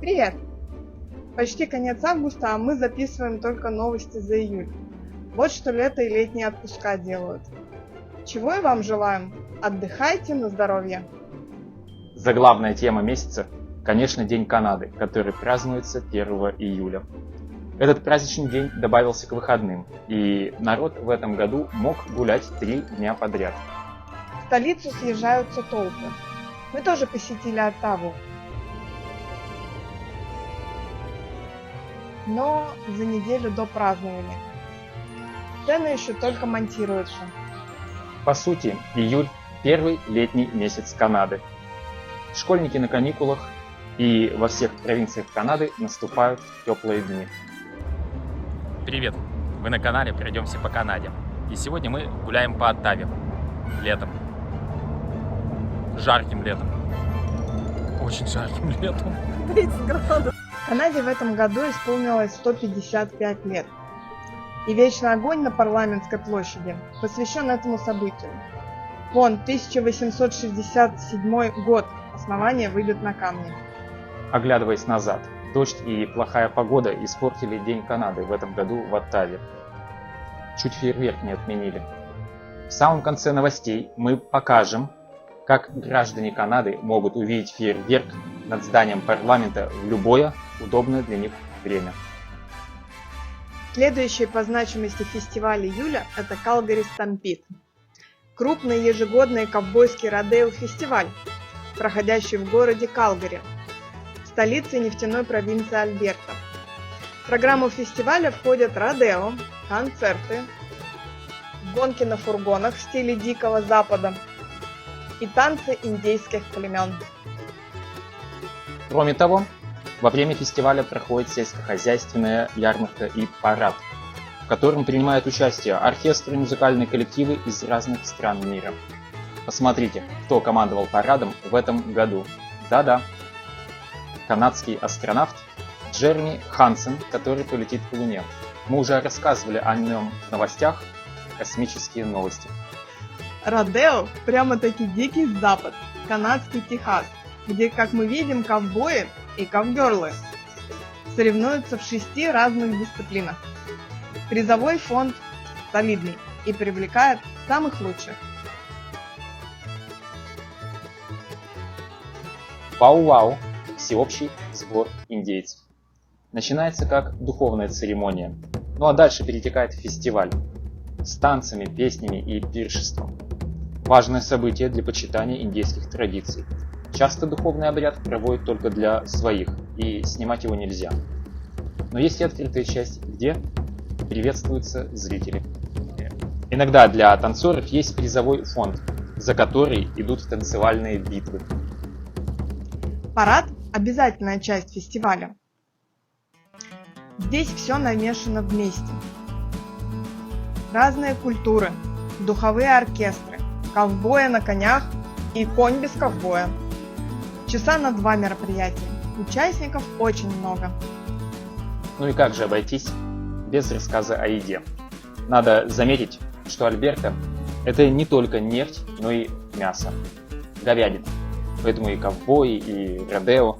Привет! Почти конец августа, а мы записываем только новости за июль. Вот что лето и летние отпуска делают. Чего и вам желаем. Отдыхайте на здоровье. Заглавная тема месяца, конечно, День Канады, который празднуется 1 июля. Этот праздничный день добавился к выходным, и народ в этом году мог гулять 3 дня подряд. В столицу съезжаются толпы. Мы тоже посетили Оттаву. Но за неделю до празднования. Сцена еще только монтируется. По сути, июль – первый летний месяц Канады. Школьники на каникулах, и во всех провинциях Канады наступают теплые дни. Привет! Вы на канале «Пройдемся по Канаде». И сегодня мы гуляем по Оттаве. Летом. Жарким летом. Очень жарким летом. 30 градусов. Канаде в этом году исполнилось 155 лет. И вечный огонь на Парламентской площади посвящен этому событию. Вон, 1867 год. Основание выйдет на камни. Оглядываясь назад, дождь и плохая погода испортили День Канады в этом году в Оттаве. Чуть фейерверк не отменили. В самом конце новостей мы покажем, как граждане Канады могут увидеть фейерверк над зданием парламента в любое удобное для них время. Следующий по значимости фестиваль июля – это Calgary Stampede. Крупный ежегодный ковбойский родео-фестиваль, проходящий в городе Калгари, столице нефтяной провинции Альберта. В программу фестиваля входят родео, концерты, гонки на фургонах в стиле Дикого Запада и танцы индейских племен. Кроме того, во время фестиваля проходит сельскохозяйственная ярмарка и парад, в котором принимают участие оркестры и музыкальные коллективы из разных стран мира. Посмотрите, кто командовал парадом в этом году. Да-да, канадский астронавт Джереми Хансен, который полетит к Луне. Мы уже рассказывали о нем в новостях «Космические новости». Родео – прямо-таки Дикий Запад, канадский Техас, где, как мы видим, ковбои и ковгерлы соревнуются в 6 разных дисциплинах. Призовой фонд солидный и привлекает самых лучших. Пау-вау – всеобщий сбор индейцев. Начинается как духовная церемония, ну а дальше перетекает в фестиваль с танцами, песнями и пиршеством. Важное событие для почитания индейских традиций. Часто духовный обряд проводят только для своих, и снимать его нельзя. Но есть и открытая часть, где приветствуются зрители. Иногда для танцоров есть призовой фонд, за который идут танцевальные битвы. Парад – обязательная часть фестиваля. Здесь все намешано вместе. Разные культуры, духовые оркестры, ковбои на конях и конь без ковбоя. Часа на 2 мероприятия. Участников очень много. Ну и как же обойтись без рассказа о еде? Надо заметить, что Альберта – это не только нефть, но и мясо, говядина. Поэтому и ковбои, и родео.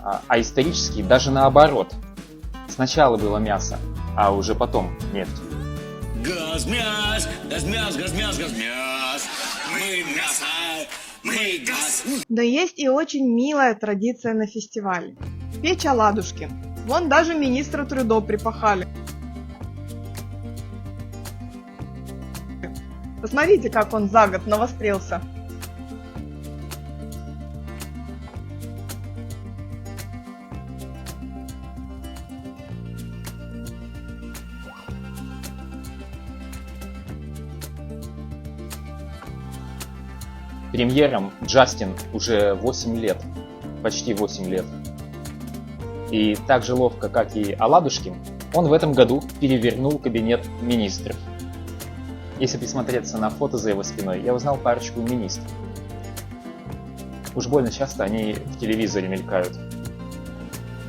А исторически даже наоборот. Сначала было мясо, а уже потом нефть. Газ-мяс, газ-мяс, газ-мяс, газ-мяс. Мы мясо, мы газ. Да есть и очень милая традиция на фестивале. Печь оладушки. Вон даже министра Трюдо припахали. Посмотрите, как он за год навострился. Премьером Джастин уже 8 лет, почти 8 лет. И так же ловко, как и оладушки, он в этом году перевернул кабинет министров. Если присмотреться на фото за его спиной, я узнал парочку министров. Уж больно часто они в телевизоре мелькают.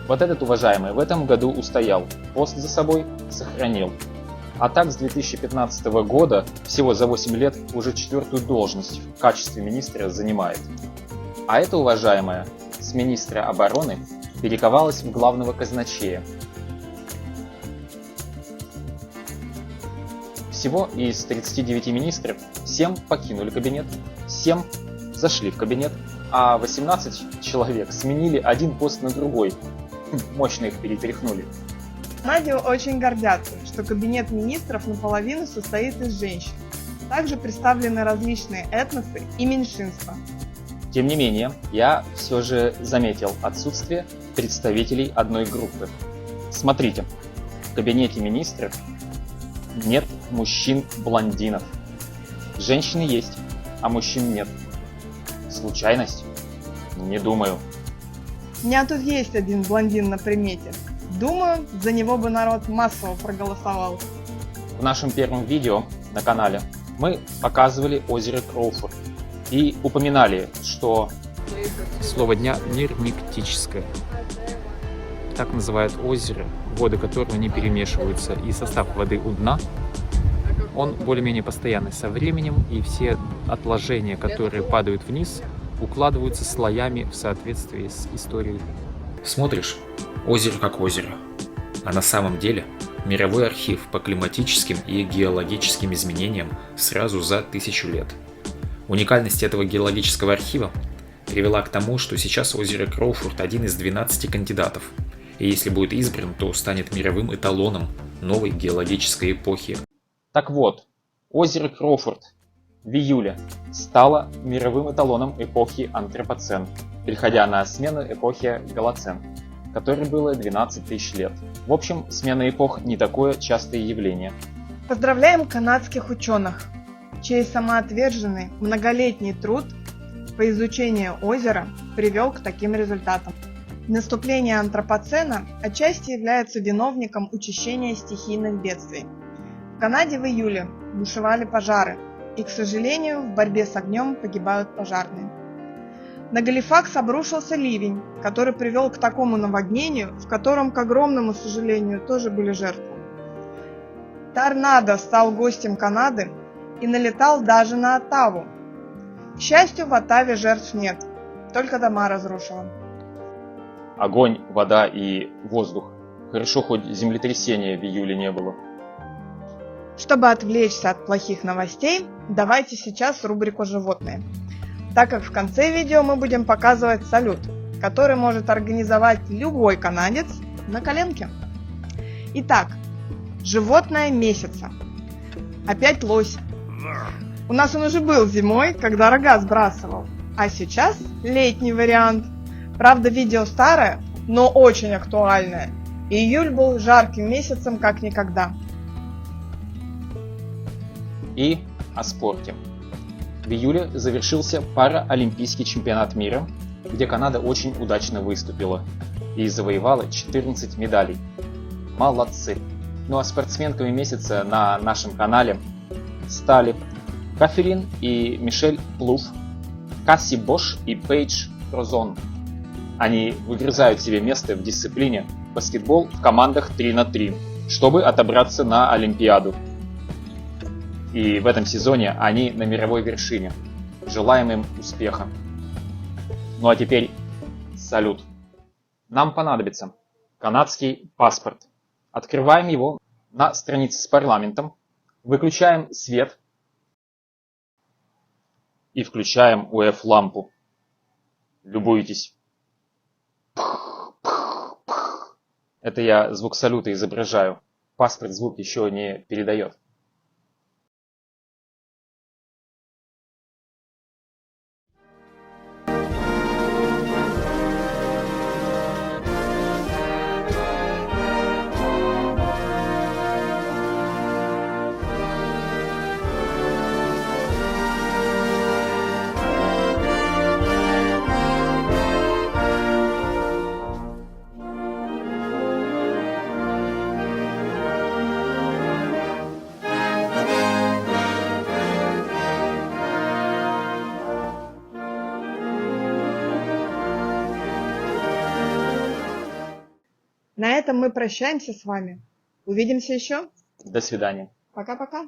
Вот этот уважаемый в этом году устоял, пост за собой сохранил. А так с 2015 года, всего за 8 лет, уже 4-ю должность в качестве министра занимает. А эта уважаемая с министра обороны перековалась в главного казначея. Всего из 39 министров 7 покинули кабинет, 7 зашли в кабинет, а 18 человек сменили один пост на другой. Мощно их перетряхнули. Канаде очень гордятся, что кабинет министров наполовину состоит из женщин. Также представлены различные этносы и меньшинства. Тем не менее, я все же заметил отсутствие представителей одной группы. Смотрите, в кабинете министров нет мужчин-блондинов. Женщины есть, а мужчин нет. Случайность? Не думаю. У меня тут есть один блондин на примете. Думаю, за него бы народ массово проголосовал. В нашем первом видео на канале мы показывали озеро Кроуфорд и упоминали, что Слово дня – нермиктическое. Так называют озеро, воды которого не перемешиваются, и состав воды у дна, он более-менее постоянный со временем, и все отложения, которые падают вниз, укладываются слоями в соответствии с историей. Смотришь, озеро как озеро, а на самом деле мировой архив по климатическим и геологическим изменениям сразу за 1000 лет. Уникальность этого геологического архива привела к тому, что сейчас озеро Кроуфорд один из 12 кандидатов, и если будет избран, то станет мировым эталоном новой геологической эпохи. Так вот, озеро Кроуфорд в июле стало мировым эталоном эпохи антропоцен, переходя на смену эпохи голоцен, которой было 12 тысяч лет. В общем, смена эпох не такое частое явление. Поздравляем канадских ученых, чей самоотверженный многолетний труд по изучению озера привел к таким результатам. Наступление антропоцена отчасти является виновником учащения стихийных бедствий. В Канаде в июле бушевали пожары, и, к сожалению, в борьбе с огнем погибают пожарные. На Галифакс обрушился ливень, который привел к такому наводнению, в котором, к огромному сожалению, тоже были жертвы. Торнадо стал гостем Канады и налетал даже на Оттаву. К счастью, в Оттаве жертв нет, только дома разрушило. Огонь, вода и воздух. Хорошо, хоть землетрясения в июле не было. Чтобы отвлечься от плохих новостей, давайте сейчас рубрику «Животные», так как в конце видео мы будем показывать салют, который может организовать любой канадец на коленке. Итак, животное месяца. Опять лось. У нас он уже был зимой, когда рога сбрасывал, а сейчас летний вариант. Правда, видео старое, но очень актуальное. Июль был жарким месяцем как никогда. И о спорте. В июле завершился параолимпийский чемпионат мира, где Канада очень удачно выступила и завоевала 14 медалей. Молодцы! Ну а спортсменками месяца на нашем канале стали Каферин и Мишель Плуф, Касси Бош и Пейдж Крозон. Они выгрызают себе место в дисциплине баскетбол в командах 3 на 3, чтобы отобраться на Олимпиаду. И в этом сезоне они на мировой вершине. Желаем им успеха. Ну а теперь салют. Нам понадобится канадский паспорт. Открываем его на странице с парламентом, выключаем свет и включаем УФ-лампу. Любуйтесь. Это я звук салюта изображаю. Паспорт звук еще не передает. На этом мы прощаемся с вами. Увидимся еще. До свидания. Пока-пока.